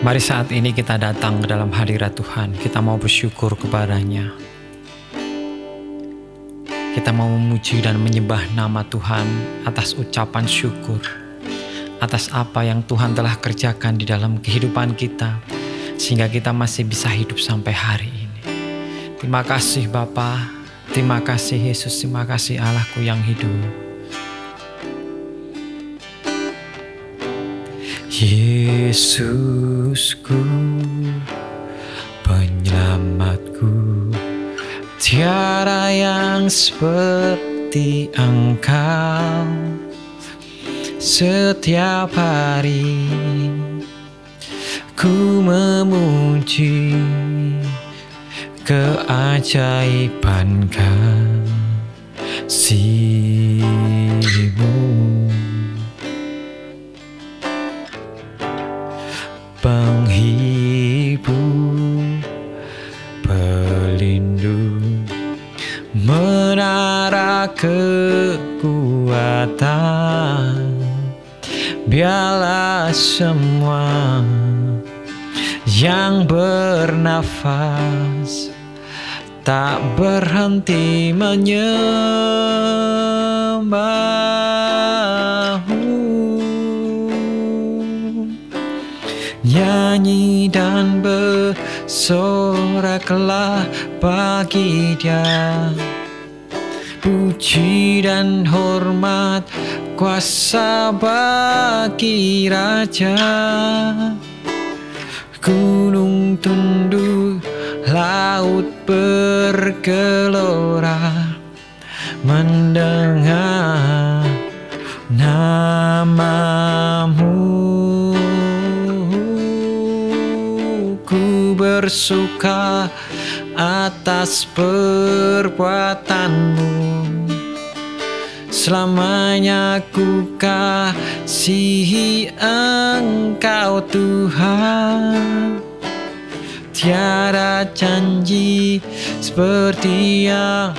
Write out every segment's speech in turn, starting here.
Mari saat ini kita datang ke dalam hadirat Tuhan. Kita mau bersyukur kepada-Nya. Kita mau memuji dan menyembah nama Tuhan atas ucapan syukur, atas apa yang Tuhan telah kerjakan di dalam kehidupan kita, sehingga kita masih bisa hidup sampai hari ini. Terima kasih Bapa, terima kasih Yesus, terima kasih Allahku yang hidup. Yesusku, penyelamatku, tiada yang seperti Engkau. Setiap hari ku memuji keajaiban kasih-Mu. Penghibur, pelindung, menara kekuatan, biarlah semua yang bernafas tak berhenti menyembah-Mu. Nyanyi dan bersoraklah bagi Dia, puji dan hormat kuasa bagi Raja. Gunung tunduk, laut bergelora, mendengar nama-Mu. Ku bersuka atas perbuatan-Mu, selamanya ku kasihi Engkau Tuhan. Tiada janji seperti yang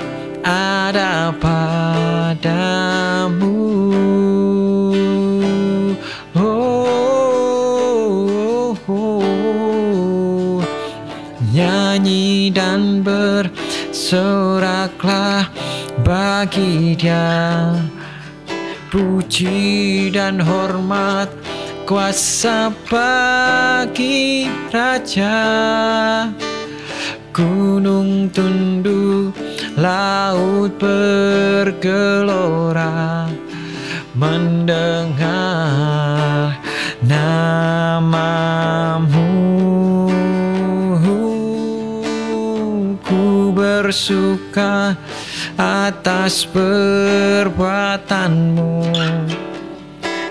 ada padamu. Nyanyi dan bersoraklah bagi Dia, puji dan hormat kuasa bagi Raja. Gunung tunduk, laut bergelora, mendengar nama-Mu. Ku bersuka atas perbuatan-Mu,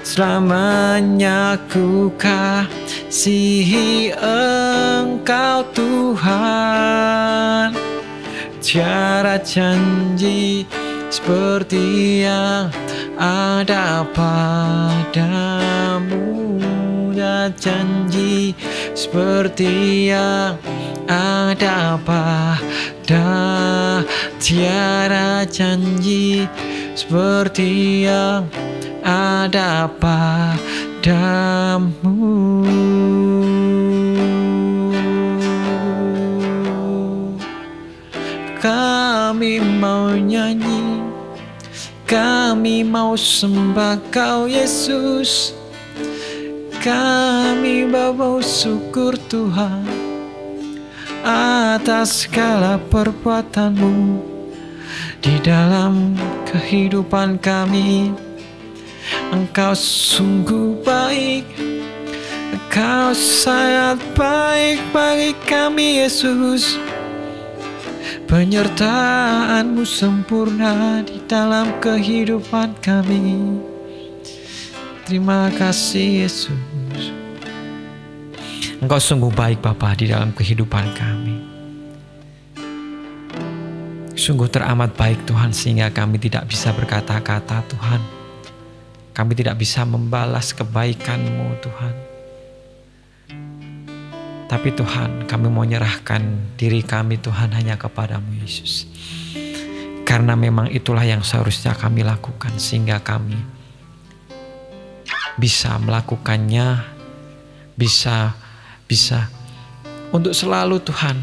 selamanya ku kasihi Engkau Tuhan. Tiada janji seperti yang ada padamu. Tiada janji seperti yang ada pada, tiada janji seperti yang ada padamu. Kami mau nyanyi, kami mau sembah Kau Yesus. Kami bawa syukur Tuhan atas segala perbuatan-Mu di dalam kehidupan kami. Engkau sungguh baik, Engkau sangat baik bagi kami Yesus. Penyertaan-Mu sempurna di dalam kehidupan kami. Terima kasih Yesus. Engkau sungguh baik Bapa di dalam kehidupan kami. Sungguh teramat baik Tuhan, sehingga kami tidak bisa berkata-kata Tuhan. Kami tidak bisa membalas kebaikan-Mu Tuhan. Tapi Tuhan, kami mau menyerahkan diri kami Tuhan hanya kepada-Mu Yesus. Karena memang itulah yang seharusnya kami lakukan, sehingga kami bisa melakukannya, bisa bisa untuk selalu Tuhan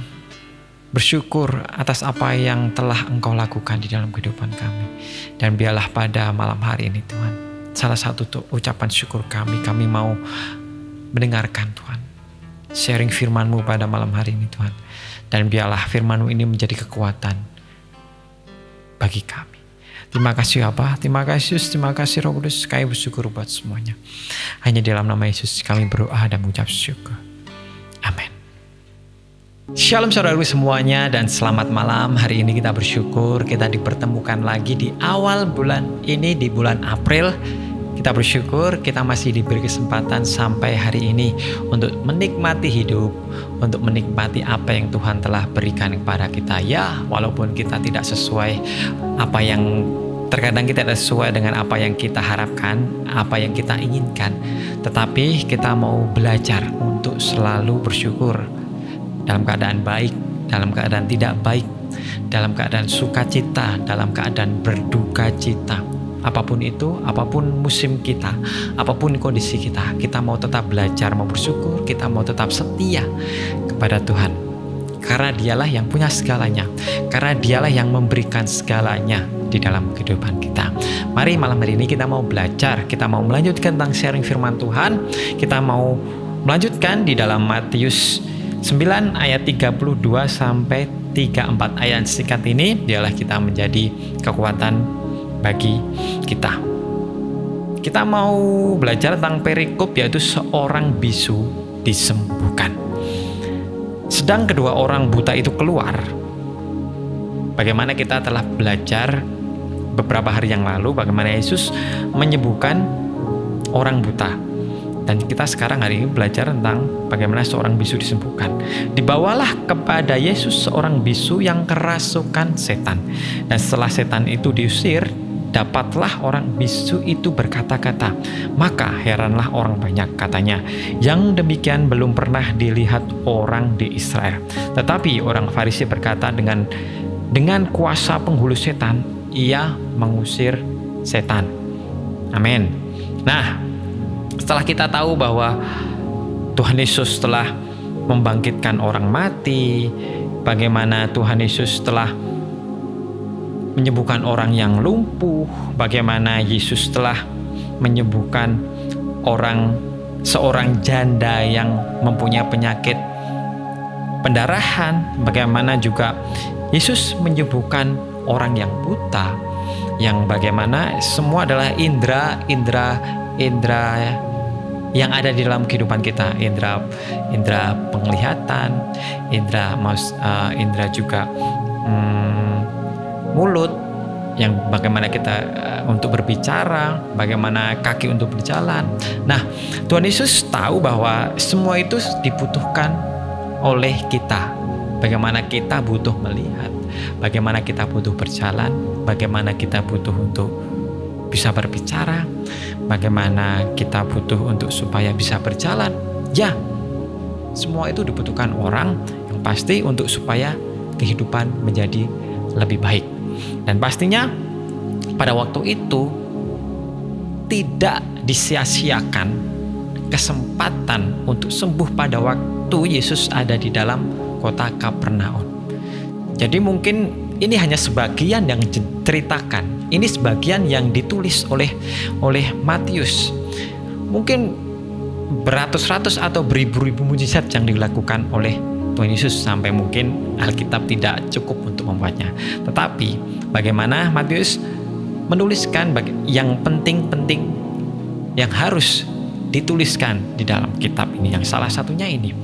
bersyukur atas apa yang telah Engkau lakukan di dalam kehidupan kami. Dan biarlah pada malam hari ini Tuhan, salah satu ucapan syukur kami mau mendengarkan Tuhan, sharing firman-Mu pada malam hari ini Tuhan. Dan biarlah firman-Mu ini menjadi kekuatan bagi kami. Terima kasih Bapa, terima kasih Yesus, terima kasih Roh Kudus. Kami bersyukur buat semuanya. Hanya di dalam nama Yesus kami berdoa dan mengucap syukur. Amin. Shalom saudaraku semuanya dan selamat malam. Hari ini kita bersyukur kita dipertemukan lagi di awal bulan ini, di bulan April. Kita bersyukur kita masih diberi kesempatan sampai hari ini untuk menikmati hidup, untuk menikmati apa yang Tuhan telah berikan kepada kita. Ya, walaupun kita tidak sesuai apa yang terkadang kita tidak sesuai dengan apa yang kita harapkan, apa yang kita inginkan, tetapi kita mau belajar untuk selalu bersyukur dalam keadaan baik, dalam keadaan tidak baik, dalam keadaan sukacita, dalam keadaan berduka cita. Apapun itu, apapun musim kita, apapun kondisi kita mau tetap belajar, mau bersyukur, kita mau tetap setia kepada Tuhan. Karena Dialah yang punya segalanya, karena Dialah yang memberikan segalanya di dalam kehidupan kita. Mari malam hari ini kita mau belajar, kita mau melanjutkan tentang sharing firman Tuhan. Kita mau melanjutkan di dalam Matius 9 ayat 32 sampai 34. Ayat singkat ini biarlah kita menjadi kekuatan bagi kita. Kita mau belajar tentang perikop, yaitu seorang bisu disembuhkan. Sedang kedua orang buta itu keluar. Bagaimana kita telah belajar beberapa hari yang lalu bagaimana Yesus menyembuhkan orang buta. Dan kita sekarang hari ini belajar tentang bagaimana seorang bisu disembuhkan. Dibawalah kepada Yesus seorang bisu yang kerasukan setan. Dan setelah setan itu diusir, dapatlah orang bisu itu berkata-kata. Maka heranlah orang banyak, katanya, yang demikian belum pernah dilihat orang di Israel. Tetapi orang Farisi berkata, dengan kuasa penghulu setan, ia mengusir setan. Amin. Nah, setelah kita tahu bahwa Tuhan Yesus telah membangkitkan orang mati, bagaimana Tuhan Yesus telah menyembuhkan orang yang lumpuh, bagaimana Yesus telah menyembuhkan seorang janda yang mempunyai penyakit pendarahan, bagaimana juga Yesus menyembuhkan orang yang buta, yang bagaimana semua adalah indera yang ada di dalam kehidupan kita, indera penglihatan, indera juga mulut, yang bagaimana kita untuk berbicara, bagaimana kaki untuk berjalan. Nah, Tuhan Yesus tahu bahwa semua itu dibutuhkan oleh kita. Bagaimana kita butuh melihat, bagaimana kita butuh berjalan, bagaimana kita butuh untuk bisa berbicara, bagaimana kita butuh untuk supaya bisa berjalan. Ya, semua itu dibutuhkan orang yang pasti untuk supaya kehidupan menjadi lebih baik. Dan pastinya pada waktu itu tidak disia-siakan kesempatan untuk sembuh pada waktu Yesus ada di dalam kota Kapernaum. Jadi mungkin ini hanya sebagian yang diceritakan, ini sebagian yang ditulis oleh Matius. Mungkin beratus-ratus atau beribu-ribu mujizat yang dilakukan oleh Tuhan Yesus sampai mungkin Alkitab tidak cukup untuk membuatnya. Tetapi bagaimana Matius menuliskan yang penting-penting yang harus dituliskan di dalam kitab ini. Yang salah satunya ini,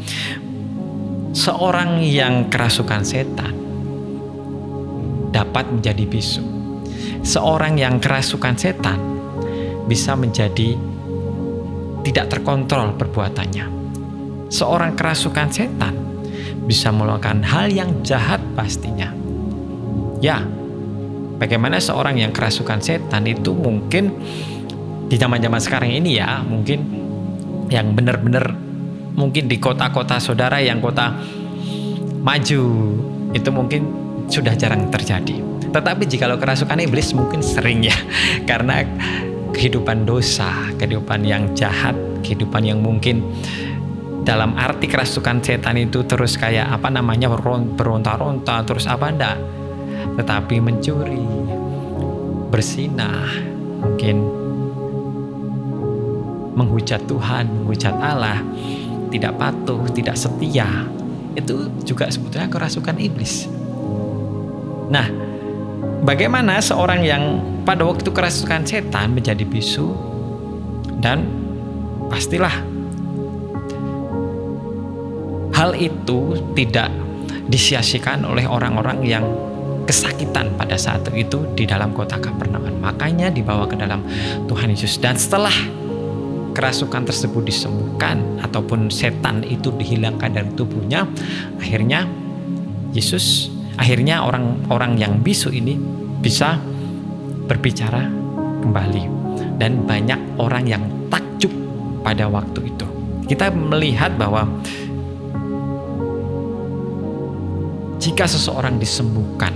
seorang yang kerasukan setan dapat menjadi bisu. Seorang yang kerasukan setan bisa menjadi tidak terkontrol perbuatannya. Seorang kerasukan setan bisa melakukan hal yang jahat pastinya. Ya, bagaimana seorang yang kerasukan setan itu mungkin di zaman-zaman sekarang ini ya, mungkin yang benar-benar mungkin di kota-kota saudara yang kota maju itu mungkin sudah jarang terjadi. Tetapi jikalau kerasukan iblis mungkin sering ya, karena kehidupan dosa, kehidupan yang jahat, kehidupan yang mungkin dalam arti kerasukan setan itu terus kayak beronta-ronta terus enggak, tetapi mencuri, berzinah, mungkin menghujat Tuhan, menghujat Allah, tidak patuh, tidak setia, itu juga sebetulnya kerasukan iblis. Nah, bagaimana seorang yang pada waktu itu kerasukan setan menjadi bisu, dan pastilah hal itu tidak disia-siakan oleh orang-orang yang kesakitan pada saat itu di dalam kota Kapernaum. Makanya dibawa ke dalam Tuhan Yesus, dan setelah kerasukan tersebut disembuhkan ataupun setan itu dihilangkan dari tubuhnya, akhirnya orang-orang yang bisu ini bisa berbicara kembali, dan banyak orang yang takjub pada waktu itu. Kita melihat bahwa jika seseorang disembuhkan,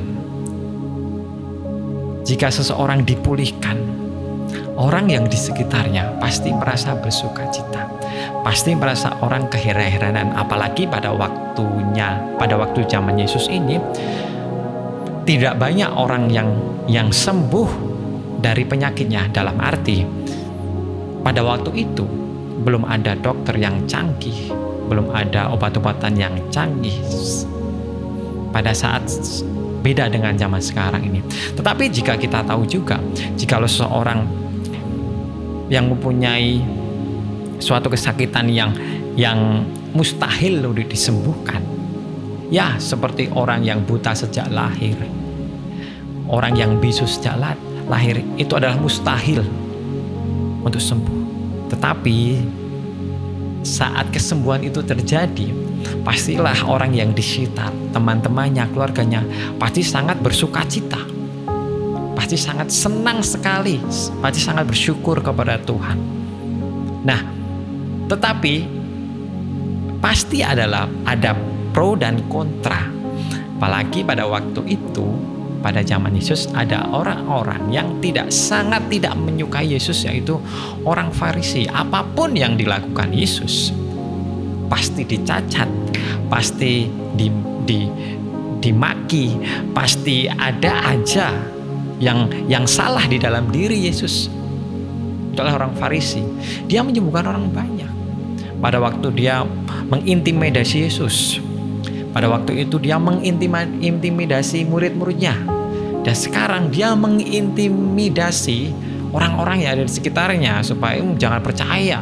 jika seseorang dipulihkan, orang yang di sekitarnya pasti merasa bersuka cita, pasti merasa orang keheranan. Apalagi pada waktu zaman Yesus ini, tidak banyak orang yang sembuh dari penyakitnya. Dalam arti, pada waktu itu belum ada dokter yang canggih, belum ada obat-obatan yang canggih. Pada saat beda dengan zaman sekarang ini. Tetapi jika kita tahu juga, jika seseorang yang mempunyai suatu kesakitan yang mustahil disembuhkan, ya seperti orang yang buta sejak lahir, orang yang bisu sejak lahir, itu adalah mustahil untuk sembuh. Tetapi saat kesembuhan itu terjadi, pastilah orang yang di sekitar, teman-temannya, keluarganya, pasti sangat bersuka cita, pasti sangat senang sekali, pasti sangat bersyukur kepada Tuhan. Nah, tetapi pasti ada pro dan kontra. Apalagi pada waktu itu, pada zaman Yesus, ada orang-orang yang sangat tidak menyukai Yesus, yaitu orang Farisi. Apapun yang dilakukan Yesus pasti dicacat, pasti dimaki, pasti ada aja yang salah di dalam diri Yesus. Itulah orang Farisi. Dia menyembuhkan orang banyak. Pada waktu dia mengintimidasi Yesus, pada waktu itu dia mengintimidasi murid-muridnya, dan sekarang dia mengintimidasi orang-orang yang ada di sekitarnya supaya jangan percaya.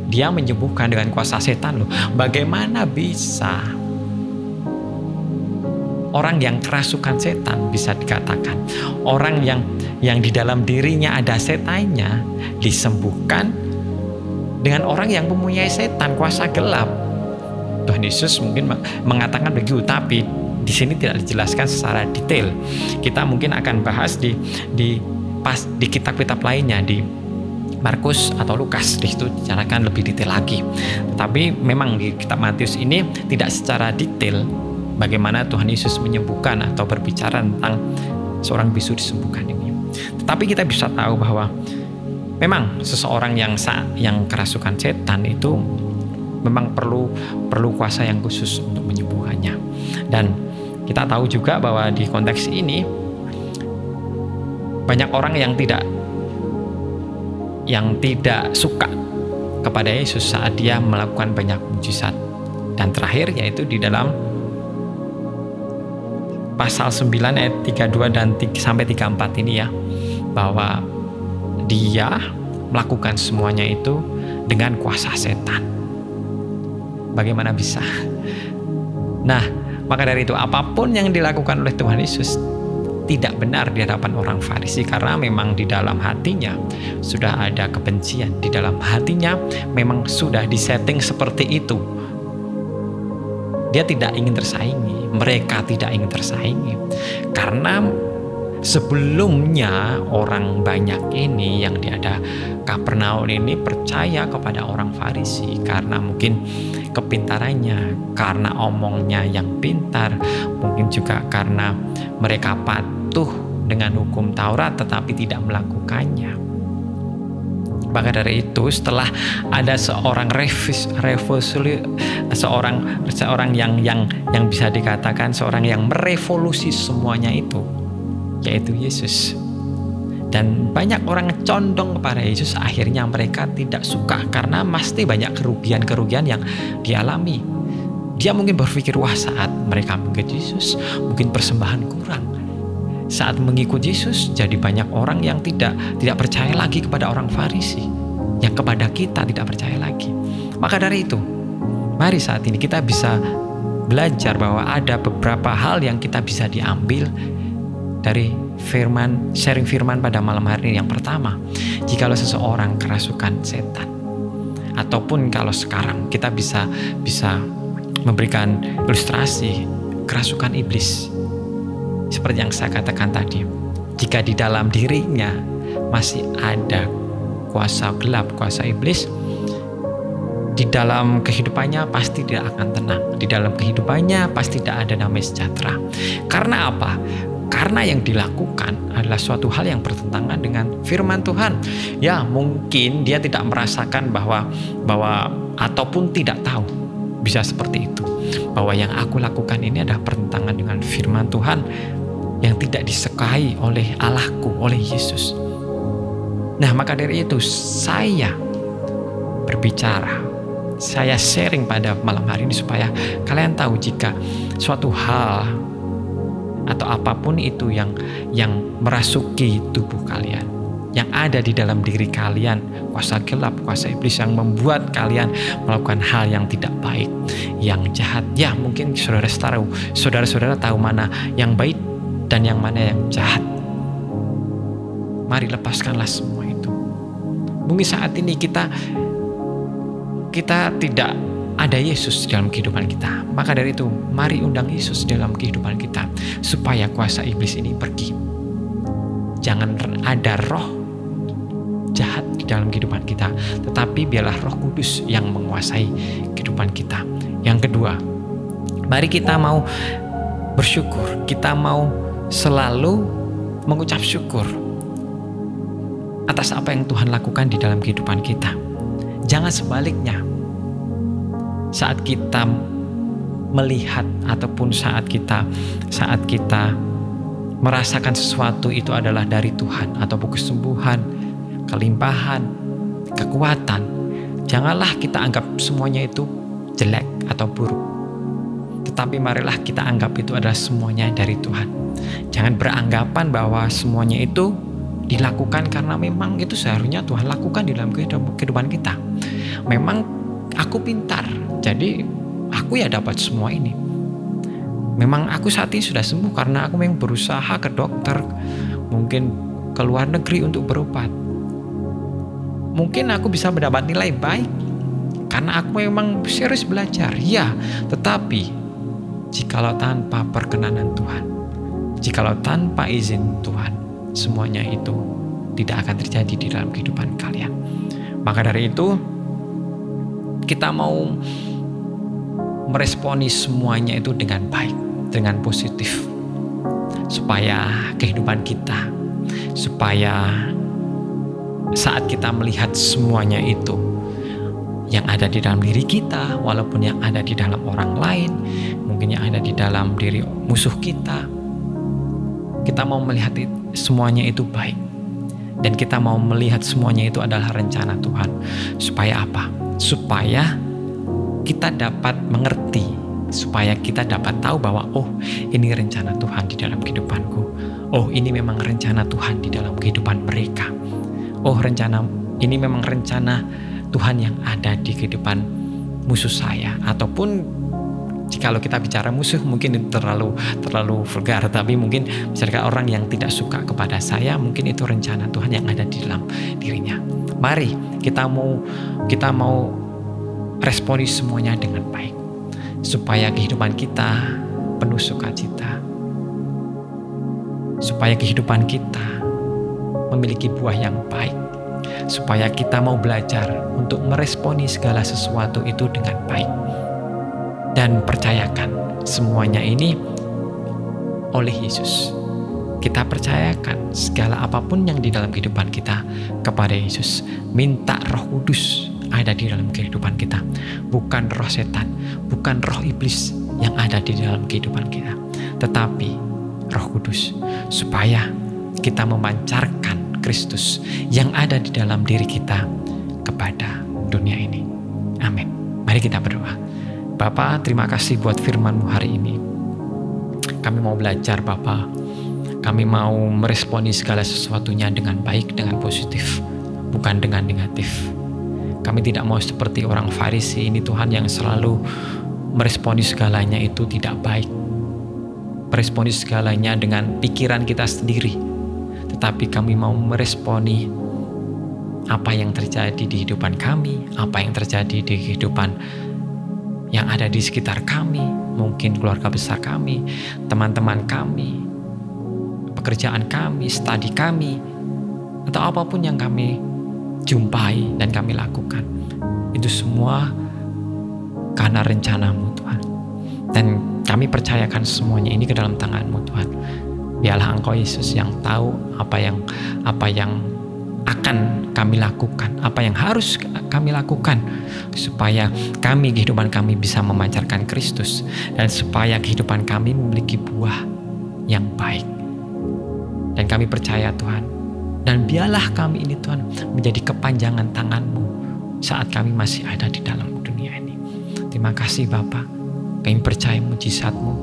Dia menyembuhkan dengan kuasa setan loh. Bagaimana bisa orang yang kerasukan setan bisa dikatakan orang yang di dalam dirinya ada setannya disembuhkan dengan orang yang mempunyai setan, kuasa gelap? Tuhan Yesus mungkin mengatakan begitu, tapi di sini tidak dijelaskan secara detail. Kita mungkin akan bahas di kitab-kitab lainnya, di Markus atau Lukas, di situ dibicarakan lebih detail lagi. Tapi memang di kitab Matius ini tidak secara detail bagaimana Tuhan Yesus menyembuhkan atau berbicara tentang seorang bisu disembuhkan ini. Tetapi kita bisa tahu bahwa memang seseorang yang kerasukan setan itu memang perlu kuasa yang khusus untuk menyembuhkannya. Dan kita tahu juga bahwa di konteks ini banyak orang yang tidak suka kepada Yesus saat dia melakukan banyak mujizat. Dan terakhir yaitu di dalam pasal 9 ayat 32 dan sampai 34 ini ya, bahwa dia melakukan semuanya itu dengan kuasa setan. Bagaimana bisa? Nah, maka dari itu apapun yang dilakukan oleh Tuhan Yesus tidak benar di hadapan orang Farisi, karena memang di dalam hatinya sudah ada kebencian, di dalam hatinya memang sudah disetting seperti itu. Dia tidak ingin tersaingi, mereka tidak ingin tersaingi, karena sebelumnya orang banyak ini yang ada Kapernaum ini percaya kepada orang Farisi karena mungkin kepintarannya, karena omongnya yang pintar, mungkin juga karena mereka patuh dengan hukum Taurat tetapi tidak melakukannya. Maka dari itu setelah ada seorang seorang yang bisa dikatakan seorang yang merevolusi semuanya itu, yaitu Yesus. Dan banyak orang condong kepada Yesus, akhirnya mereka tidak suka karena pasti banyak kerugian-kerugian yang dialami. Dia mungkin berpikir, wah, saat mereka mengikut Yesus mungkin persembahan kurang. Saat mengikut Yesus jadi banyak orang yang tidak percaya lagi kepada orang Farisi, yang kepada kita tidak percaya lagi. Maka dari itu, mari saat ini kita bisa belajar bahwa ada beberapa hal yang kita bisa diambil dari sharing firman pada malam hari ini. Yang pertama, jikalau seseorang kerasukan setan, ataupun kalau sekarang kita bisa memberikan ilustrasi kerasukan iblis. Seperti yang saya katakan tadi, jika di dalam dirinya masih ada kuasa gelap, kuasa iblis, di dalam kehidupannya pasti tidak akan tenang. Di dalam kehidupannya pasti tidak ada damai sejahtera. Karena apa? Karena yang dilakukan adalah suatu hal yang bertentangan dengan firman Tuhan. Ya, mungkin dia tidak merasakan bahwa ataupun tidak tahu, bisa seperti itu, bahwa yang aku lakukan ini adalah bertentangan dengan firman Tuhan yang tidak disukai oleh Allahku, oleh Yesus. Nah, maka dari itu saya berbicara, saya sharing pada malam hari ini supaya kalian tahu jika suatu hal atau apapun itu yang merasuki tubuh kalian, yang ada di dalam diri kalian, kuasa gelap, kuasa iblis yang membuat kalian melakukan hal yang tidak baik, yang jahat. Ya, mungkin saudara-saudara tahu mana yang baik dan yang mana yang jahat. Mari lepaskanlah semua itu. Mungkin saat ini kita tidak ada Yesus dalam kehidupan kita. Maka dari itu, mari undang Yesus dalam kehidupan kita supaya kuasa iblis ini pergi. Jangan ada roh jahat di dalam kehidupan kita, tetapi biarlah Roh Kudus yang menguasai kehidupan kita. Yang kedua, mari kita mau bersyukur, kita mau selalu mengucap syukur atas apa yang Tuhan lakukan di dalam kehidupan kita. Jangan sebaliknya, saat kita melihat ataupun saat kita merasakan sesuatu itu adalah dari Tuhan, ataupun kesembuhan, kelimpahan, kekuatan, janganlah kita anggap semuanya itu jelek atau buruk. Tetapi marilah kita anggap itu adalah semuanya dari Tuhan. Jangan beranggapan bahwa semuanya itu dilakukan karena memang itu seharusnya Tuhan lakukan di dalam kehidupan kita. Memang aku pintar, jadi aku ya dapat semua ini. Memang aku saat ini sudah sembuh karena aku memang berusaha ke dokter, mungkin ke luar negeri untuk berobat. Mungkin aku bisa mendapat nilai baik karena aku memang serius belajar. Ya, tetapi jikalau tanpa perkenanan Tuhan, jikalau tanpa izin Tuhan, semuanya itu tidak akan terjadi di dalam kehidupan kalian. Maka dari itu, kita mau meresponi semuanya itu dengan baik, dengan positif, supaya kehidupan kita, supaya saat kita melihat semuanya itu yang ada di dalam diri kita, walaupun yang ada di dalam orang lain, mungkin yang ada di dalam diri musuh kita, kita mau melihat semuanya itu baik, dan kita mau melihat semuanya itu adalah rencana Tuhan. Supaya apa? Supaya kita dapat mengerti, supaya kita dapat tahu bahwa oh, ini rencana Tuhan di dalam kehidupanku. Oh, ini memang rencana Tuhan di dalam kehidupan mereka. Oh, ini memang rencana Tuhan yang ada di kehidupan musuh saya. Ataupun jikalau kita bicara musuh mungkin itu terlalu vulgar, tapi mungkin misalkan orang yang tidak suka kepada saya, mungkin itu rencana Tuhan yang ada di dalam dirinya. Mari kita mau responi semuanya dengan baik, supaya kehidupan kita penuh sukacita, supaya kehidupan kita memiliki buah yang baik, supaya kita mau belajar untuk meresponi segala sesuatu itu dengan baik. Dan percayakan semuanya ini oleh Yesus. Kita percayakan segala apapun yang di dalam kehidupan kita kepada Yesus. Minta Roh Kudus ada di dalam kehidupan kita. Bukan roh setan, bukan roh iblis yang ada di dalam kehidupan kita, tetapi Roh Kudus, supaya kita memancarkan Kristus yang ada di dalam diri kita kepada dunia ini. Amin. Mari kita berdoa. Bapa, terima kasih buat firman-Mu hari ini. Kami mau belajar, Bapa. Kami mau meresponi segala sesuatunya dengan baik, dengan positif, bukan dengan negatif. Kami tidak mau seperti orang Farisi ini, Tuhan, yang selalu meresponi segalanya itu tidak baik. Meresponi segalanya dengan pikiran kita sendiri. Tetapi kami mau meresponi apa yang terjadi di kehidupan kami, apa yang terjadi di kehidupan yang ada di sekitar kami, mungkin keluarga besar kami, teman-teman kami, pekerjaan kami, studi kami, atau apapun yang kami jumpai dan kami lakukan. Itu semua karena rencana-Mu, Tuhan. Dan kami percayakan semuanya ini ke dalam tangan-Mu, Tuhan. Biarlah Engkau, Yesus, yang tahu apa yang akan kami lakukan, apa yang harus kami lakukan, supaya kehidupan kami bisa memancarkan Kristus, dan supaya kehidupan kami memiliki buah yang baik. Dan kami percaya, Tuhan, dan biarlah kami ini, Tuhan, menjadi kepanjangan tangan-Mu saat kami masih ada di dalam dunia ini. Terima kasih, Bapa. Kami percaya mujizat-Mu,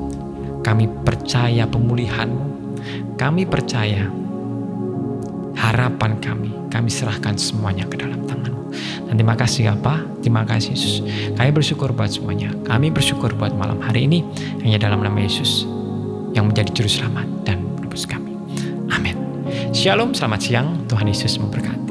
kami percaya pemulihan-Mu, kami percaya harapan kami serahkan semuanya ke dalam tangan-Mu. Dan terima kasih, Bapa, terima kasih, Yesus. Kami bersyukur buat semuanya. Kami bersyukur buat malam hari ini, hanya dalam nama Yesus yang menjadi juru selamat dan penebus kami. Amin. Shalom, selamat siang. Tuhan Yesus memberkati.